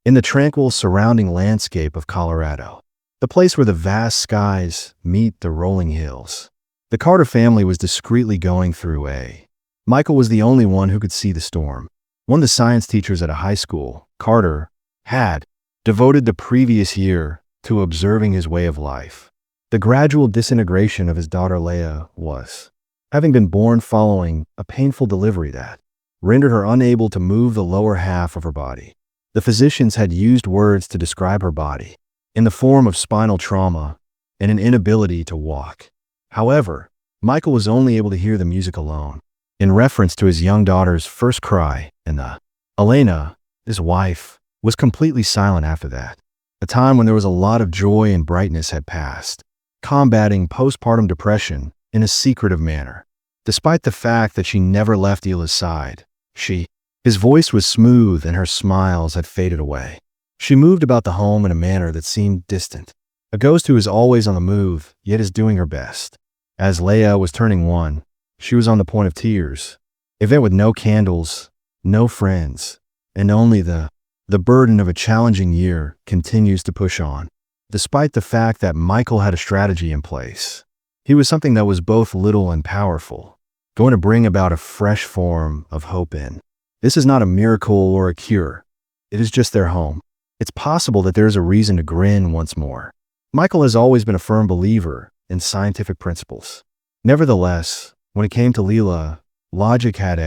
in the tranquil surrounding landscape of Colorado, the place where the vast skies meet the rolling hills. The Carter family was discreetly going through a. Michael was the only one who could see the storm. One of the science teachers at a high school, Carter, had devoted the previous year to observing his way of life. The gradual disintegration of his daughter Leia was, having been born following a painful delivery that rendered her unable to move the lower half of her body. The physicians had used words to describe her body in the form of spinal trauma and an inability to walk. However, Michael was only able to hear the music alone, in reference to his young daughter's first cry, and Elena, his wife, was completely silent after that. A time when there was a lot of joy and brightness had passed, combating postpartum depression in a secretive manner. Despite the fact that she never left Hila's side, his voice was smooth and her smiles had faded away. She moved about the home in a manner that seemed distant. A ghost who is always on the move, yet is doing her best. As Leia was turning 1, she was on the point of tears. Event with no candles, no friends, and only the burden of a challenging year continues to push on. Despite the fact that Michael had a strategy in place, he was something that was both little and powerful, going to bring about a fresh form of hope in. This is not a miracle or a cure. It is just their home. It's possible that there is a reason to grin once more. Michael has always been a firm believer in scientific principles. Nevertheless, when it came to Leela, logic had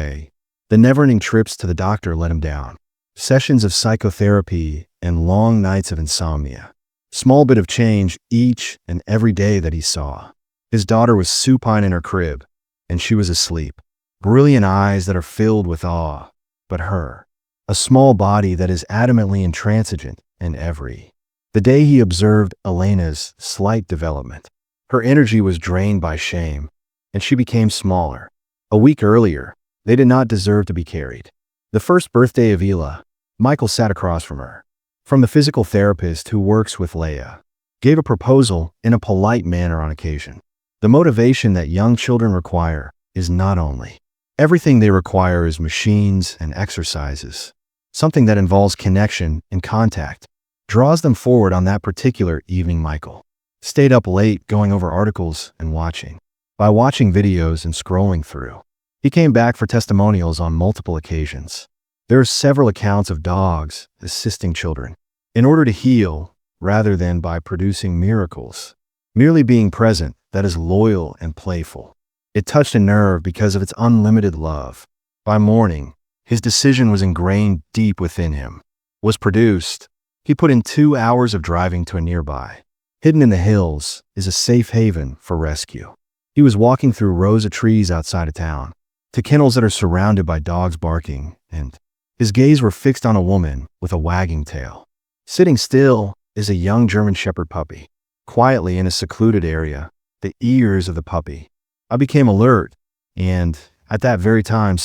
the never-ending trips to the doctor let him down. Sessions of psychotherapy and long nights of insomnia. Small bit of change each and every day that he saw. His daughter was supine in her crib, and she was asleep. Brilliant eyes that are filled with awe, but her. A small body that is adamantly intransigent in every. The day he observed Elena's slight development, her energy was drained by shame, and she became smaller. A week earlier, they did not deserve to be carried. The first birthday of Hila, Michael sat across from her. From the physical therapist who works with Leia, gave a proposal in a polite manner on occasion. The motivation that young children require is not only. Everything they require is machines and exercises. Something that involves connection and contact draws them forward. On that particular evening, Michael stayed up late going over articles and watching. By watching videos and scrolling through, he came back for testimonials on multiple occasions. There are several accounts of dogs assisting children in order to heal rather than by producing miracles. Merely being present that is loyal and playful. It touched a nerve because of its unlimited love. By morning, his decision was ingrained deep within him. Was produced. He put in 2 hours of driving to a nearby. Hidden in the hills is a safe haven for rescue. He was walking through rows of trees outside of town, to kennels that are surrounded by dogs barking, and his gaze were fixed on a woman with a wagging tail. Sitting still is a young German Shepherd puppy. Quietly in a secluded area, the ears of the puppy. I became alert, and at that very time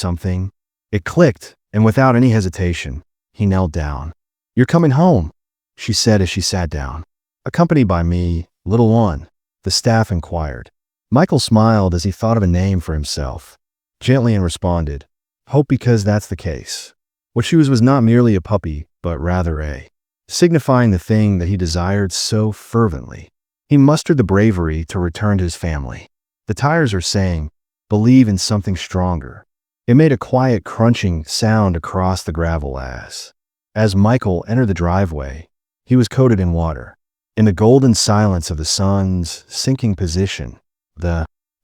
it clicked, and without any hesitation, he knelt down. "You're coming home," she said as she sat down. "Accompanied by me, little one," the staff inquired. Michael smiled as he thought of a name for himself, gently, and responded, "Hope, because that's the case." What she was not merely a puppy, but rather signifying the thing that he desired so fervently. He mustered the bravery to return to his family. The tires are saying, "Believe in something stronger." It made a quiet crunching sound across the gravel as Michael entered the driveway. He was coated in water. In the golden silence of the sun's sinking position,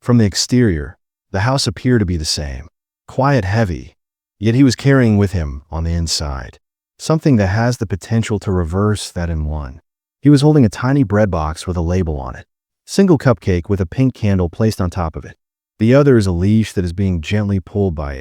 from the exterior, the house appeared to be the same. Quiet, heavy, yet he was carrying with him on the inside something that has the potential to reverse that in one. He was holding a tiny bread box with a label on it. Single cupcake with a pink candle placed on top of it. The other is a leash that is being gently pulled by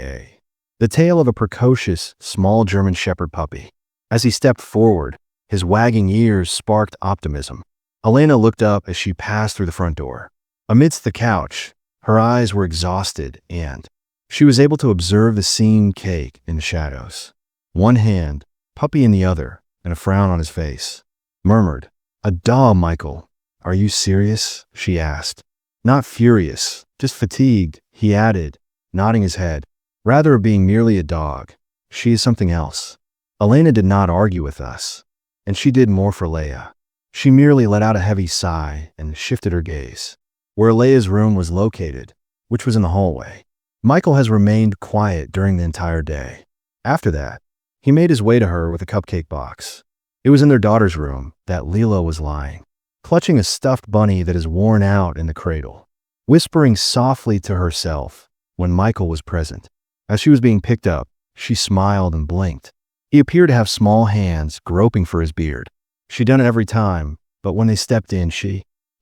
the tail of a precocious, small German Shepherd puppy. As he stepped forward, his wagging ears sparked optimism. Elena looked up as she passed through the front door. Amidst the couch, her eyes were exhausted, and she was able to observe the scene cake in the shadows. One hand, puppy in the other, and a frown on his face. Murmured, "A dog, Michael. Are you serious?" she asked. "Not furious, just fatigued," he added, nodding his head. "Rather of being merely a dog. She is something else." Elena did not argue with us, and she did more for Leia. She merely let out a heavy sigh and shifted her gaze where Leia's room was located, which was in the hallway. Michael has remained quiet during the entire day. After that, he made his way to her with a cupcake box. It was in their daughter's room that Leela was lying, clutching a stuffed bunny that is worn out in the cradle, whispering softly to herself when Michael was present. As she was being picked up, she smiled and blinked. He appeared to have small hands groping for his beard. She'd done it every time, but when they stepped in,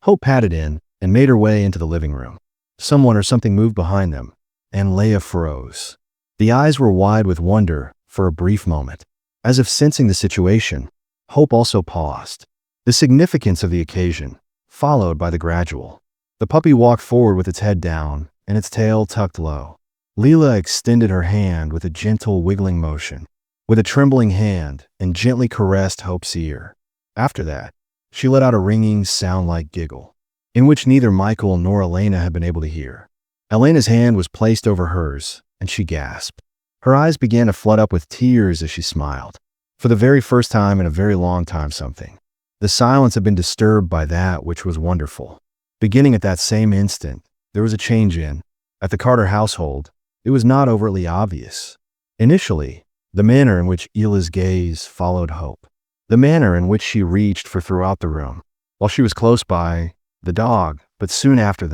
Hope padded in and made her way into the living room. Someone or something moved behind them, and Leia froze. The eyes were wide with wonder for a brief moment. As if sensing the situation, Hope also paused. The significance of the occasion, followed by the gradual. The puppy walked forward with its head down and its tail tucked low. Leela extended her hand with a gentle wiggling motion, with a trembling hand, and gently caressed Hope's ear. After that, she let out a ringing sound-like giggle, in which neither Michael nor Elena had been able to hear. Elena's hand was placed over hers, and she gasped. Her eyes began to flood up with tears as she smiled. For the very first time in a very long time something. The silence had been disturbed by that which was wonderful. Beginning at that same instant, there was a change at the Carter household. It was not overtly obvious. Initially, the manner in which Ila's gaze followed Hope, the manner in which she reached for throughout the room, while she was close by, the dog, but soon after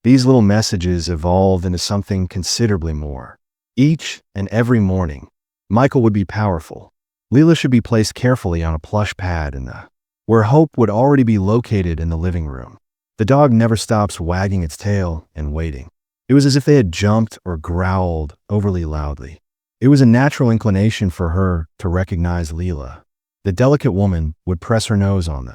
these little messages evolved into something considerably more. Each and every morning, Michael would be powerful. Leela should be placed carefully on a plush pad where Hope would already be located in the living room. The dog never stops wagging its tail and waiting. It was as if they had jumped or growled overly loudly. It was a natural inclination for her to recognize Leela. The delicate woman would press her nose on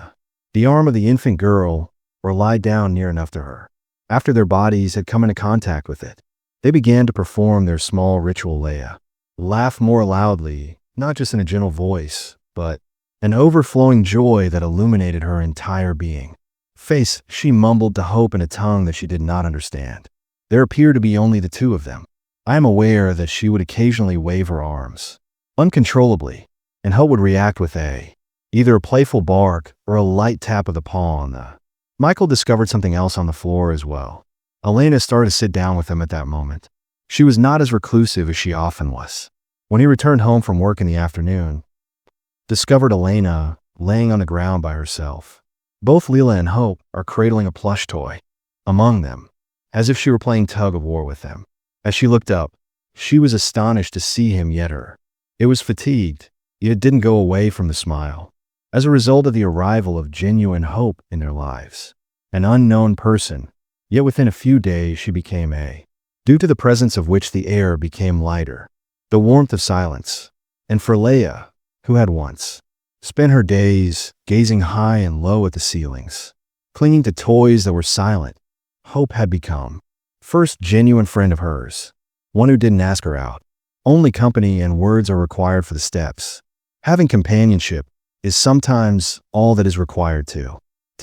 the arm of the infant girl or lie down near enough to her. After their bodies had come into contact with it, they began to perform their small ritual. Leia laughed more loudly, not just in a gentle voice, but an overflowing joy that illuminated her entire being. Face, she mumbled to Hope in a tongue that she did not understand. There appeared to be only the two of them. I am aware that she would occasionally wave her arms, uncontrollably, and Hope would react with either a playful bark or a light tap of the paw on the. Michael discovered something else on the floor as well. Elena started to sit down with him at that moment. She was not as reclusive as she often was. When he returned home from work in the afternoon, discovered Elena laying on the ground by herself. Both Leela and Hope are cradling a plush toy among them, as if she were playing tug-of-war with them. As she looked up, she was astonished to see him yet her. It was fatigued, yet it didn't go away from the smile. As a result of the arrival of genuine hope in their lives, an unknown person, yet within a few days she became due to the presence of which the air became lighter, the warmth of silence. And for Leia, who had once spent her days gazing high and low at the ceilings, clinging to toys that were silent, Hope had become first genuine friend of hers, one who didn't ask her out. Only company and words are required for the steps. Having companionship is sometimes all that is required to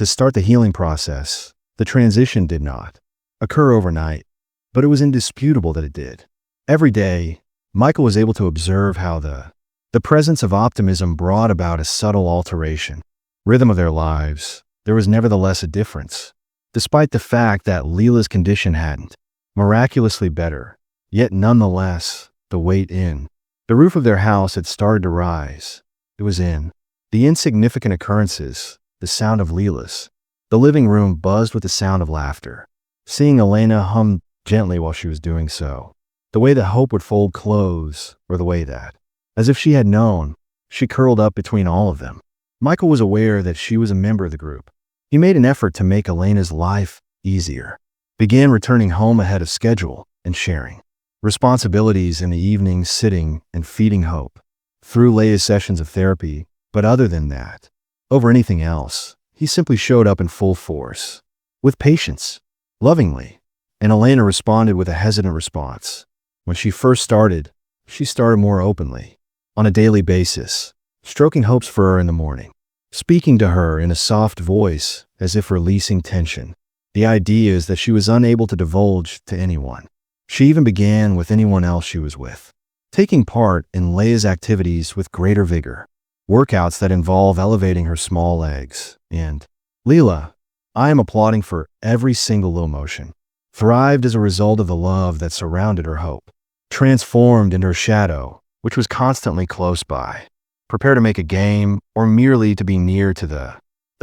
start the healing process. The transition did not occur overnight, but it was indisputable that it did. Every day, Michael was able to observe how the presence of optimism brought about a subtle alteration. Rhythm of their lives, there was nevertheless a difference. Despite the fact that Leela's condition hadn't miraculously better, yet nonetheless, the weight the roof of their house had started to rise. It was in the insignificant occurrences, the sound of Leela's. The living room buzzed with the sound of laughter. Seeing Elena hum gently while she was doing so. The way that Hope would fold clothes, or the way that, as if she had known, she curled up between all of them. Michael was aware that she was a member of the group. He made an effort to make Elena's life easier, began returning home ahead of schedule and sharing responsibilities in the evening, sitting and feeding Hope through Leia's sessions of therapy. But other than that, over anything else, he simply showed up in full force, with patience, lovingly, and Elena responded with a hesitant response. When she first started, she started more openly, on a daily basis, stroking Hope's fur in the morning, speaking to her in a soft voice as if releasing tension. The idea is that she was unable to divulge to anyone. She even began with anyone else she was with. taking part in Leia's activities with greater vigor, workouts that involve elevating her small legs, and Leela, I am applauding for every single little motion, thrived as a result of the love that surrounded her hope, transformed into her shadow, which was constantly close by, prepared to make a game or merely to be near to the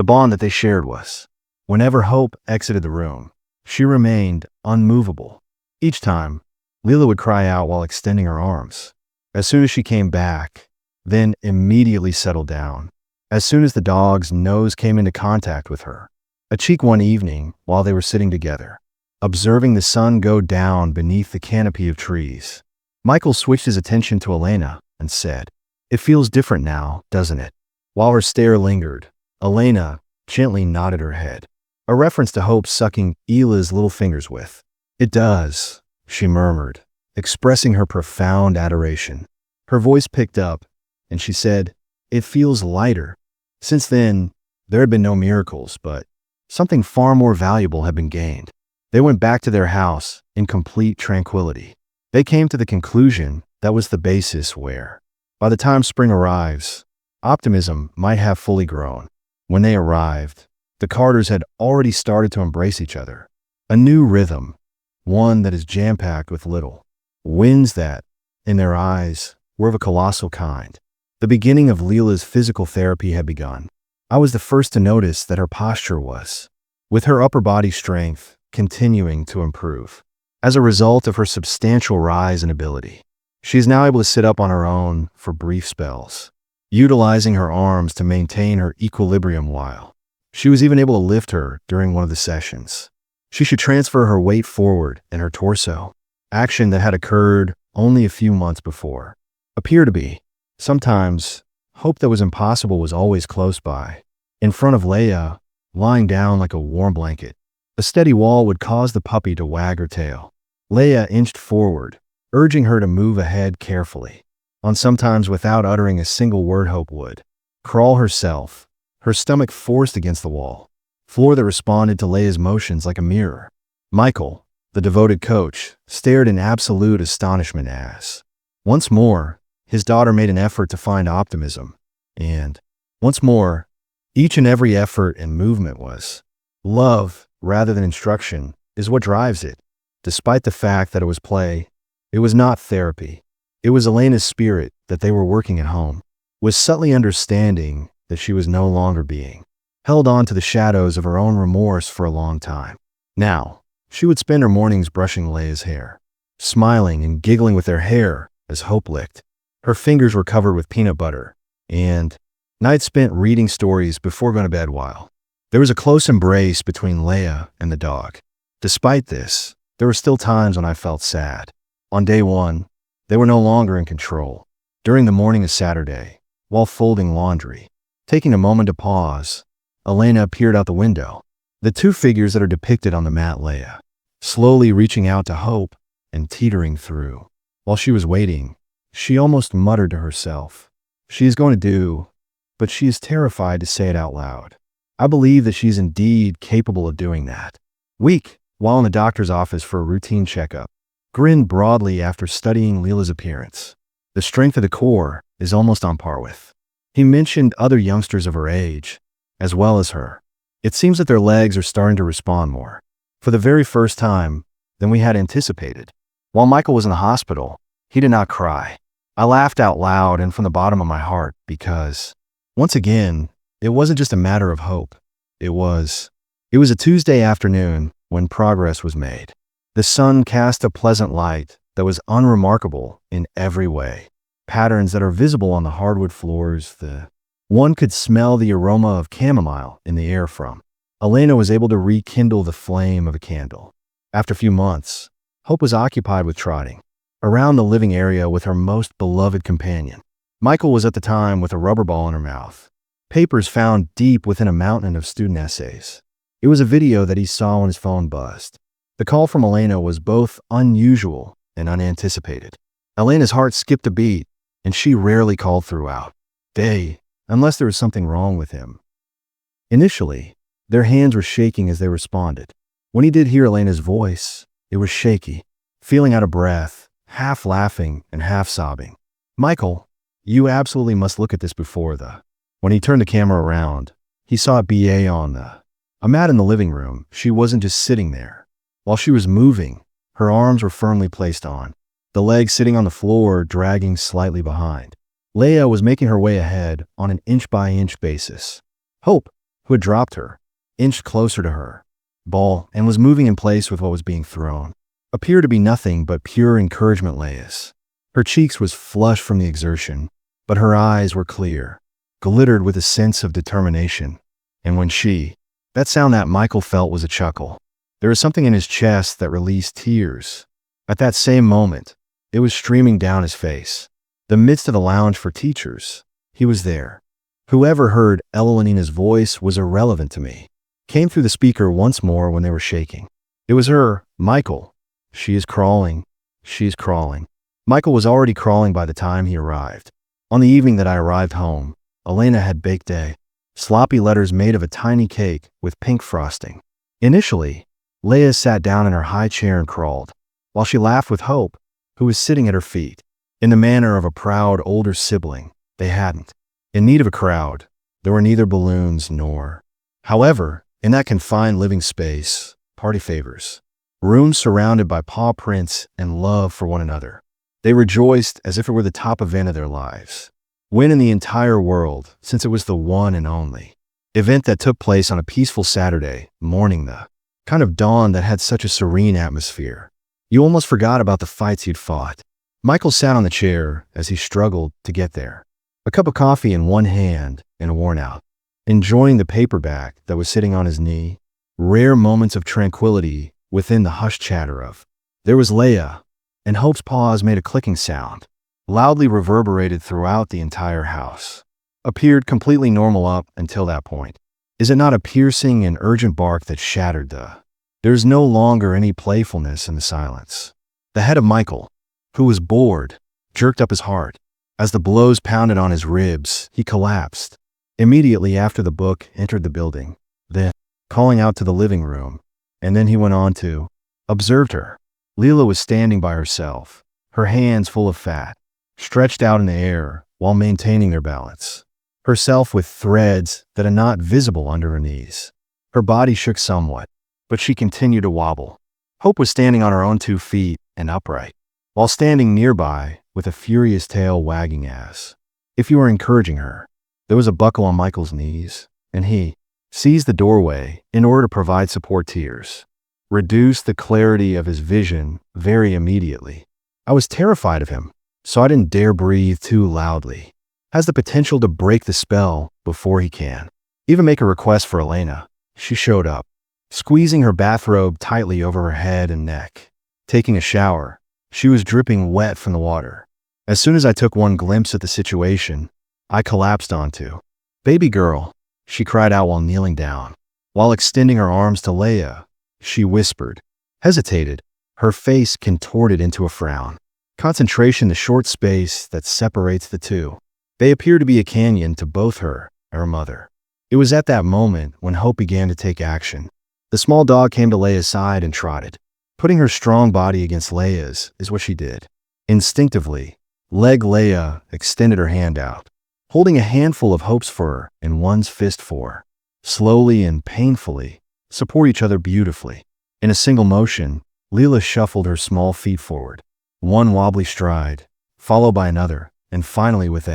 bond that they shared was. Whenever Hope exited the room, she remained unmovable. Each time, Leela would cry out while extending her arms. As soon as she came back, then immediately settled down. As soon as the dog's nose came into contact with her, a cheek one evening while they were sitting together, observing the sun go down beneath the canopy of trees, Michael switched his attention to Elena and said, "It feels different now, doesn't it?" While her stare lingered, Elena gently nodded her head, a reference to Hope sucking Ela's little fingers with. "It does," she murmured, expressing her profound adoration. Her voice picked up, and she said, "It feels lighter." Since then, there had been no miracles, but something far more valuable had been gained. They went back to their house in complete tranquility. They came to the conclusion that was the basis where, by the time spring arrives, optimism might have fully grown. When they arrived, the Carters had already started to embrace each other. A new rhythm, one that is jam-packed with little wins that, in their eyes, were of a colossal kind. The beginning of Leela's physical therapy had begun. I was the first to notice that her posture was, with her upper body strength, continuing to improve. As a result of her substantial rise in ability, she is now able to sit up on her own for brief spells, utilizing her arms to maintain her equilibrium while she was even able to lift her during one of the sessions. She should transfer her weight forward in her torso, action that had occurred only a few months before. Appear to be. Sometimes, hope that was impossible was always close by, in front of Leia, lying down like a warm blanket. A steady wall would cause the puppy to wag her tail. Leia inched forward, urging her to move ahead carefully. On sometimes without uttering a single word, Hope would crawl herself, her stomach forced against the wall, floor that responded to Leia's motions like a mirror. Michael, the devoted coach, stared in absolute astonishment as, once more, his daughter made an effort to find optimism, and, once more, each and every effort and movement was love rather than instruction is what drives it. Despite the fact that it was play, it was not therapy. It was Elena's spirit that they were working at home, was subtly understanding that she was no longer being held on to the shadows of her own remorse for a long time. Now, she would spend her mornings brushing Leia's hair, smiling and giggling with their hair as Hope licked. Her fingers were covered with peanut butter, and nights spent reading stories before going to bed while there was a close embrace between Leia and the dog. Despite this, there were still times when I felt sad. On day one, they were no longer in control. During the morning of Saturday, while folding laundry, taking a moment to pause, Elena peered out the window. The two figures that are depicted on the mat, Leia, slowly reaching out to Hope and teetering through. While she was waiting, she almost muttered to herself, "She is going to do," but she is terrified to say it out loud. I believe that she's indeed capable of doing that. Weak, while in the doctor's office for a routine checkup, grinned broadly after studying Leela's appearance. The strength of the core is almost on par with. He mentioned other youngsters of her age, as well as her. It seems that their legs are starting to respond more, for the very first time, than we had anticipated. While Michael was in the hospital, he did not cry. I laughed out loud and from the bottom of my heart because, once again, it wasn't just a matter of hope. It was a Tuesday afternoon when progress was made. The sun cast a pleasant light that was unremarkable in every way. Patterns that are visible on the hardwood floors, one could smell the aroma of chamomile in the air from. Elena was able to rekindle the flame of a candle. After a few months, Hope was occupied with trotting around the living area with her most beloved companion. Michael was at the time with a rubber ball in her mouth, papers found deep within a mountain of student essays. It was a video that he saw when his phone buzzed. The call from Elena was both unusual and unanticipated. Elena's heart skipped a beat, and she rarely called throughout day, unless there was something wrong with him. Initially, their hands were shaking as they responded. When he did hear Elena's voice, it was shaky, feeling out of breath, half laughing and half sobbing. "Michael, you absolutely must look at this before the—" When he turned the camera around, he saw a BA on a mat in the living room. She wasn't just sitting there. While she was moving, her arms were firmly placed on, the legs sitting on the floor, dragging slightly behind. Leia was making her way ahead on an inch-by-inch basis. Hope, who had dropped her, inched closer to her ball and was moving in place with what was being thrown. Appeared to be nothing but pure encouragement. Leia's. Her cheeks was flushed from the exertion, but her eyes were clear, glittered with a sense of determination. And when that sound that Michael felt was a chuckle. There was something in his chest that released tears. At that same moment, it was streaming down his face. The midst of the lounge for teachers, he was there. Whoever heard Elenina's voice was irrelevant to me. Came through the speaker once more when they were shaking. It was her, Michael. She is crawling. She's crawling. Michael was already crawling by the time he arrived. On the evening that I arrived home, Elena had baked sloppy letters made of a tiny cake with pink frosting. Initially, Leia sat down in her high chair and crawled, while she laughed with Hope, who was sitting at her feet. In the manner of a proud older sibling, they hadn't. In need of a crowd, there were neither balloons nor. However, in that confined living space, party favors. Rooms surrounded by paw prints and love for one another. They rejoiced as if it were the top event of their lives. Win in the entire world, since it was the one and only event that took place on a peaceful Saturday morning, the kind of dawn that had such a serene atmosphere. You almost forgot about the fights you'd fought. Michael sat on the chair as he struggled to get there, a cup of coffee in one hand and worn out, enjoying the paperback that was sitting on his knee. Rare moments of tranquility within the hushed chatter of. There was Leia, and Hope's paws made a clicking sound, loudly reverberated throughout the entire house. Appeared completely normal up until that point. Is it not a piercing and urgent bark that shattered the... There's no longer any playfulness in the silence. The head of Michael, who was bored, jerked up his heart. As the blows pounded on his ribs, he collapsed. Immediately after the book entered the building, then, calling out to the living room, and then he went on to, observed her. Leela was standing by herself, her hands full of fat, stretched out in the air while maintaining their balance. Herself with threads that are not visible under her knees. Her body shook somewhat, but she continued to wobble. Hope was standing on her own 2 feet and upright, while standing nearby with a furious tail wagging as if you were encouraging her. There was a buckle on Michael's knees, and he seized the doorway in order to provide support. Tears reduced the clarity of his vision very immediately. I was terrified of him, so I didn't dare breathe too loudly. Has the potential to break the spell before he can. Even make a request for Elena. She showed up, squeezing her bathrobe tightly over her head and neck. Taking a shower, she was dripping wet from the water. As soon as I took one glimpse at the situation, I collapsed onto. "Baby girl," she cried out while kneeling down. While extending her arms to Leia, she whispered, hesitated, her face contorted into a frown. Concentration, the short space that separates the two. They appeared to be a canyon to both her and her mother. It was at that moment when Hope began to take action. The small dog came to Leia's side and trotted. Putting her strong body against Leia's is what she did. Instinctively, Leia extended her hand out, holding a handful of Hope's fur in one's fist for. Slowly and painfully, support each other beautifully. In a single motion, Leela shuffled her small feet forward. One wobbly stride, followed by another, and finally with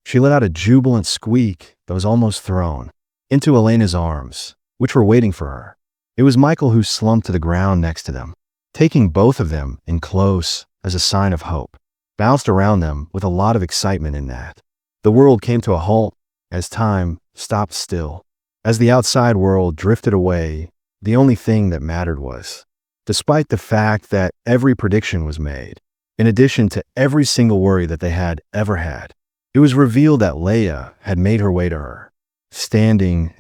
she let out a jubilant squeak that was almost thrown into Elena's arms, which were waiting for her. It was Michael who slumped to the ground next to them, taking both of them in close as a sign of hope, bounced around them with a lot of excitement in that. The world came to a halt as time stopped still. As the outside world drifted away, the only thing that mattered was, despite the fact that every prediction was made, in addition to every single worry that they had ever had, it was revealed that Leia had made her way to her, standing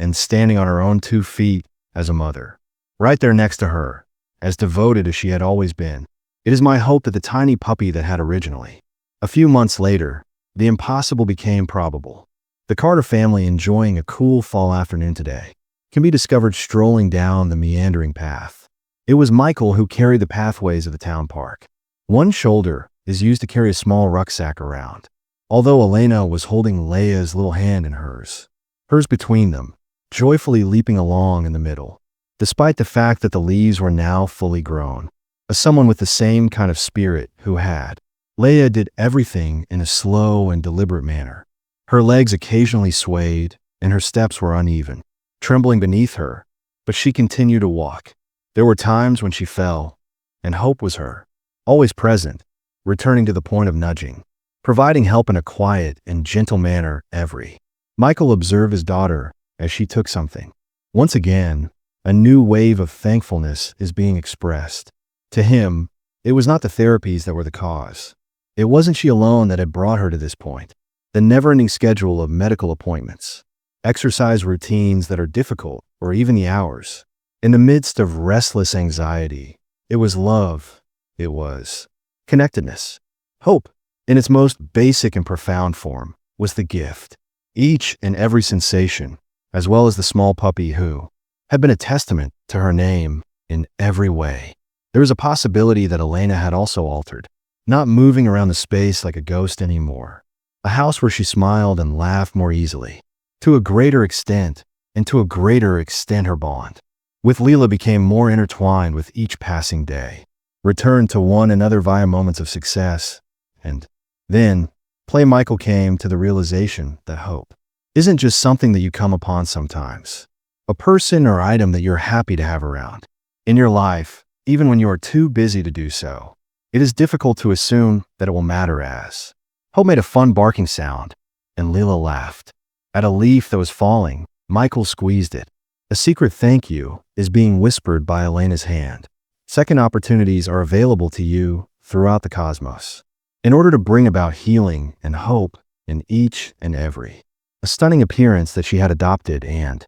on her own 2 feet as a mother, right there next to her, as devoted as she had always been. It is my hope that the tiny puppy that had originally. A few months later, the impossible became probable. The Carter family, enjoying a cool fall afternoon today, can be discovered strolling down the meandering path. It was Michael who carried the pathways of the town park. One shoulder is used to carry a small rucksack around, although Elena was holding Leia's little hand in hers between them, joyfully leaping along in the middle. Despite the fact that the leaves were now fully grown, as someone with the same kind of spirit who had, Leia did everything in a slow and deliberate manner. Her legs occasionally swayed, and her steps were uneven, trembling beneath her, but she continued to walk. There were times when she fell, and Hope was her, always present, returning to the point of nudging, providing help in a quiet and gentle manner every. Michael observed his daughter as she took something. Once again, a new wave of thankfulness is being expressed. To him, it was not the therapies that were the cause. It wasn't she alone that had brought her to this point. The never-ending schedule of medical appointments, exercise routines that are difficult, or even the hours. In the midst of restless anxiety, it was love. It was connectedness. Hope, in its most basic and profound form, was the gift. Each and every sensation, as well as the small puppy who had been a testament to her name in every way. There was a possibility that Elena had also altered, not moving around the space like a ghost anymore. A house where she smiled and laughed more easily. To a greater extent, and to a greater extent her bond with Leela became more intertwined with each passing day. Returned to one another via moments of success. And then, Michael came to the realization that hope isn't just something that you come upon sometimes. A person or item that you're happy to have around in your life, even when you are too busy to do so. It is difficult to assume that it will matter as. Hope made a fun barking sound, and Leela laughed. At a leaf that was falling, Michael squeezed it. A secret thank you is being whispered by Elena's hand. Second opportunities are available to you throughout the cosmos, in order to bring about healing and hope in each and every. A stunning appearance that she had adopted and